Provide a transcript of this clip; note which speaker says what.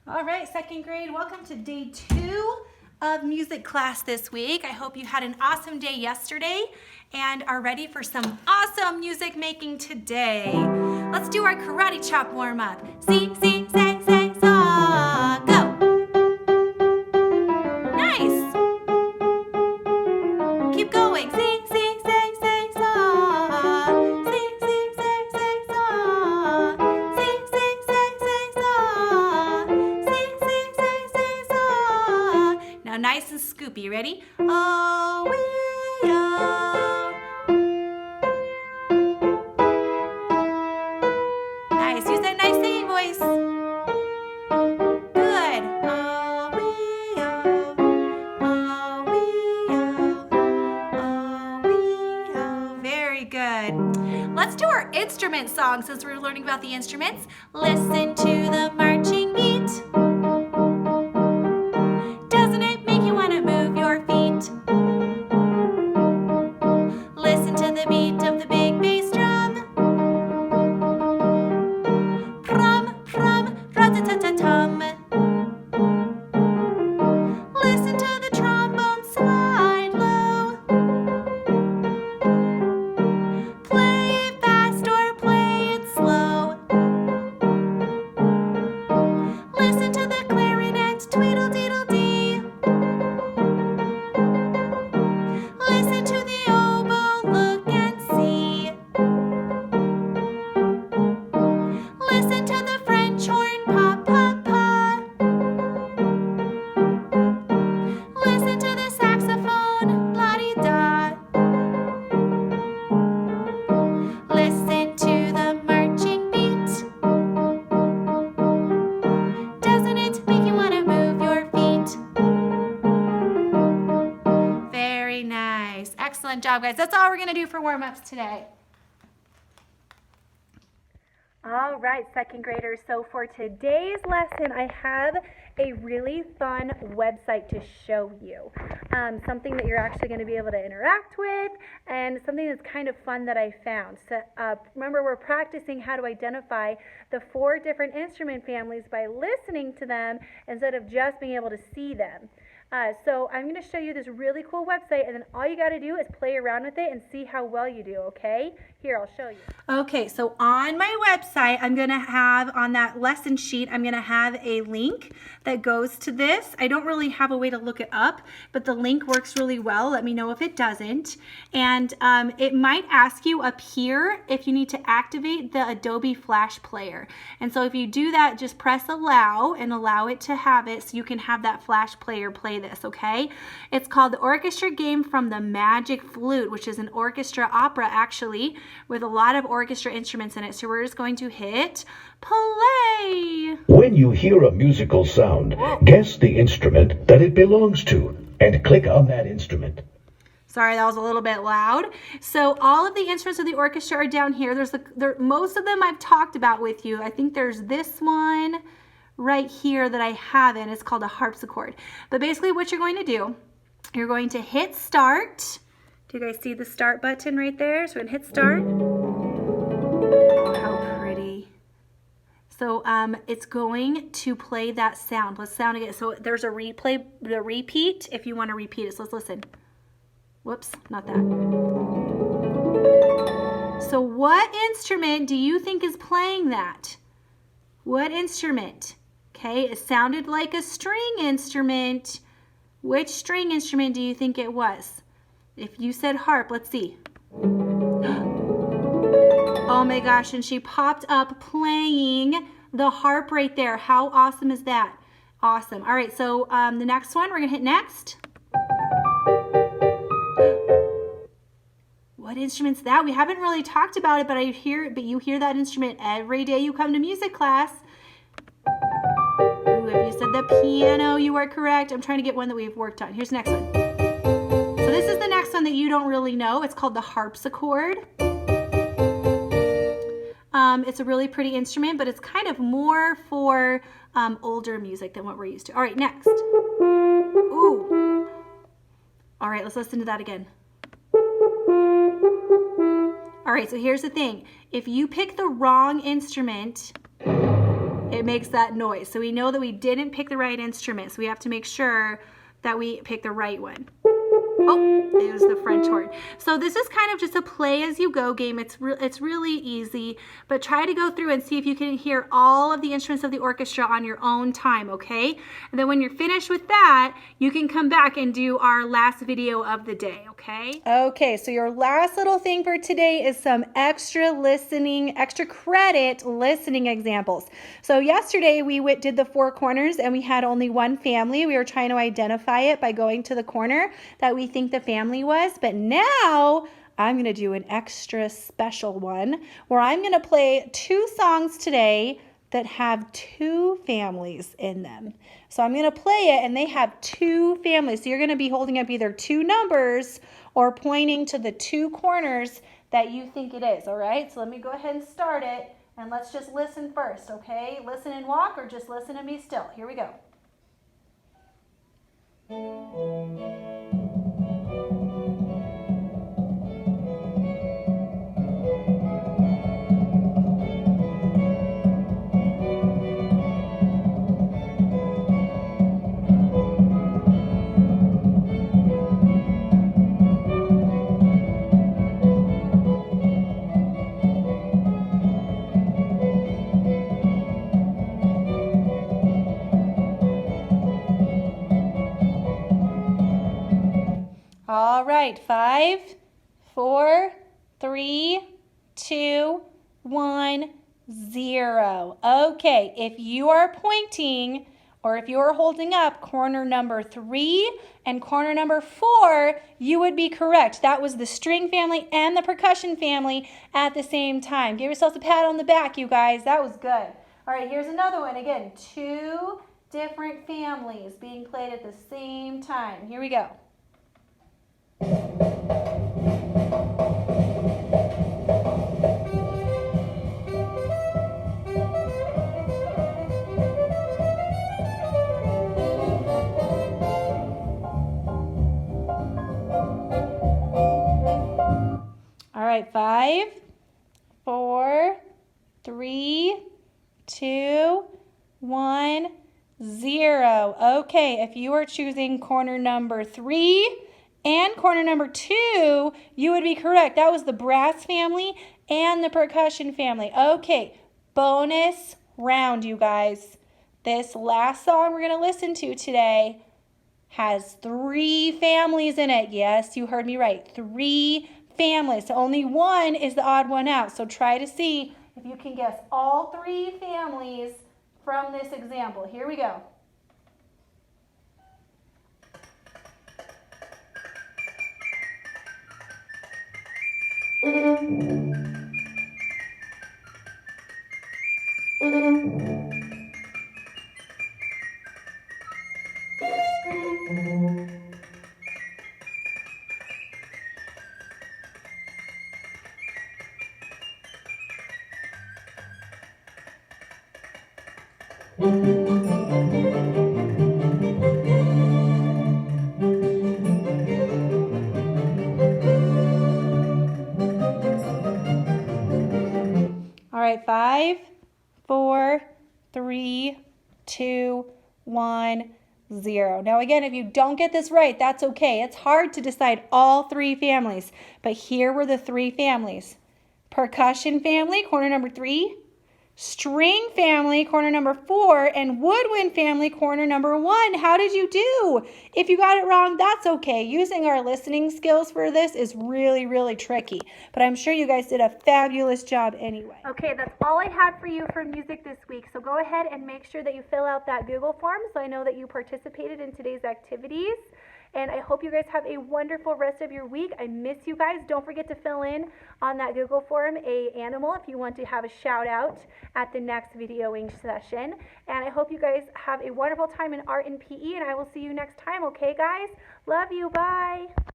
Speaker 1: All right, second grade, welcome to day 2 of music class this week. I hope you had an awesome day yesterday and are ready for some awesome music making today. Let's do our karate chop warm up. See, say, saw, go. Nice. Keep going. See, say, saw. See, say, saw. See, say, saw. See, saw. Now nice and scoopy. Ready? Oh, we, oh. Nice. Use that nice singing voice. Good. Oh, we, oh. Oh, we, oh. Oh, we, oh. Very good. Let's do our instrument song since we're learning about the instruments. Listen to the marching beat. Doesn't it make you want to move your feet? Listen to the beat of the big bass drum. Prum, prum, rat-a-tat-tat-tum. Listen to the trombone slide low. Play it fast or play it slow. Listen to the clarinet tweedle-deedle-dee. Listen to the oboe, look and see. Listen to the French horn, pop, pop, pop. Listen to the saxophone, la-di-da. Listen to the marching beat. Doesn't it make you want to move your feet? Very nice. Excellent job, guys. That's all we're going to do for warm-ups today. All right, second graders. So for today's lesson, I have a really fun website to show you. Something that you're actually going to be able to interact with and something that's kind of fun that I found. So remember, we're practicing how to identify the 4 different instrument families by listening to them instead of just being able to see them. So I'm going to show you this really cool website, and then all you got to do is play around with it and see how well you do, okay? Here, I'll show you. Okay, so on my website, I'm going to have on that lesson sheet, I'm going to have a link that goes to this. I don't really have a way to look it up, but the link works really well. Let me know if it doesn't. And it might ask you up here if you need to activate the Adobe Flash Player. And so if you do that, just press allow and allow it to have it so you can have that Flash Player play this, okay? It's called the Orchestra Game from the Magic Flute, which is an orchestra opera actually with a lot of orchestra instruments in it. So we're just going to hit play.
Speaker 2: When you hear a musical sound, guess the instrument that it belongs to and click on that instrument.
Speaker 1: Sorry, that was a little bit loud. So all of the instruments of the orchestra are down here. Most of them I've talked about with you. I think there's this one right here that I haven't. It's called a harpsichord. But basically what you're going to do, you're going to hit start. Do you guys see the start button right there? So we're going to hit start. Oh, how pretty. So it's going to play that sound. Let's sound again. So there's a replay, the repeat if you want to repeat it. So let's listen. Whoops, not that. So what instrument do you think is playing that? What instrument? Okay, it sounded like a string instrument. Which string instrument do you think it was? If you said harp, let's see. Oh my gosh, and she popped up playing the harp right there. How awesome is that? Awesome. All right, so the next one, we're gonna hit next. What instrument's that? We haven't really talked about it, but you hear that instrument every day you come to music class. Ooh, if you said the piano, you are correct. I'm trying to get one that we've worked on. Here's the next one. So this is the next one that you don't really know. It's called the harpsichord. It's a really pretty instrument, but it's kind of more for older music than what we're used to. All right, next. Ooh. All right, let's listen to that again. All right, so here's the thing. If you pick the wrong instrument, it makes that noise. So we know that we didn't pick the right instrument. So we have to make sure that we pick the right one. Oh, it was the French horn. So this is kind of just a play as you go game. It's really easy, but try to go through and see if you can hear all of the instruments of the orchestra on your own time, okay? And then when you're finished with that, you can come back and do our last video of the day, okay? Okay, so your last little thing for today is some extra credit listening examples. So yesterday we did the 4 corners and we had only one family. We were trying to identify it by going to the corner that we think the family was, but now I'm going to do an extra special one where I'm going to play 2 songs today that have 2 families in them. So I'm going to play it and they have 2 families. So you're going to be holding up either 2 numbers or pointing to the 2 corners that you think it is, all right? So let me go ahead and start it and let's just listen first, okay? Listen and walk or just listen and be still. Here we go. All right, 5, 4, 3, 2, 1, 0. Okay, if you are pointing or if you are holding up corner number 3 and corner number 4, you would be correct. That was the string family and the percussion family at the same time. Give yourselves a pat on the back, you guys. That was good. All right, here's another one. Again, 2 different families being played at the same time. Here we go. All right, 5, 4, 3, 2, 1, 0. Okay, if you are choosing corner number 3 and corner number 2, you would be correct. That was the brass family and the percussion family. Okay, bonus round, you guys. This last song we're going to listen to today has 3 families in it. Yes, you heard me right. 3 families. So only one is the odd one out. So try to see if you can guess all 3 families from this example. Here we go. All right, 5, 4, 3, 2, 1, 0. Now again, if you don't get this right, that's okay. It's hard to decide all 3 families, but here were the 3 families. Percussion family, corner number 3. String family, corner number 4, and woodwind family, corner number 1. How did you do? If you got it wrong, that's okay. Using our listening skills for this is really, really tricky, but I'm sure you guys did a fabulous job anyway. Okay, that's all I had for you for music this week, so go ahead and make sure that you fill out that Google form so I know that you participated in today's activities. And I hope you guys have a wonderful rest of your week. I miss you guys. Don't forget to fill in on that Google form a animal if you want to have a shout out at the next videoing session. And I hope you guys have a wonderful time in art and PE, and I will see you next time. Okay, guys? Love you. Bye.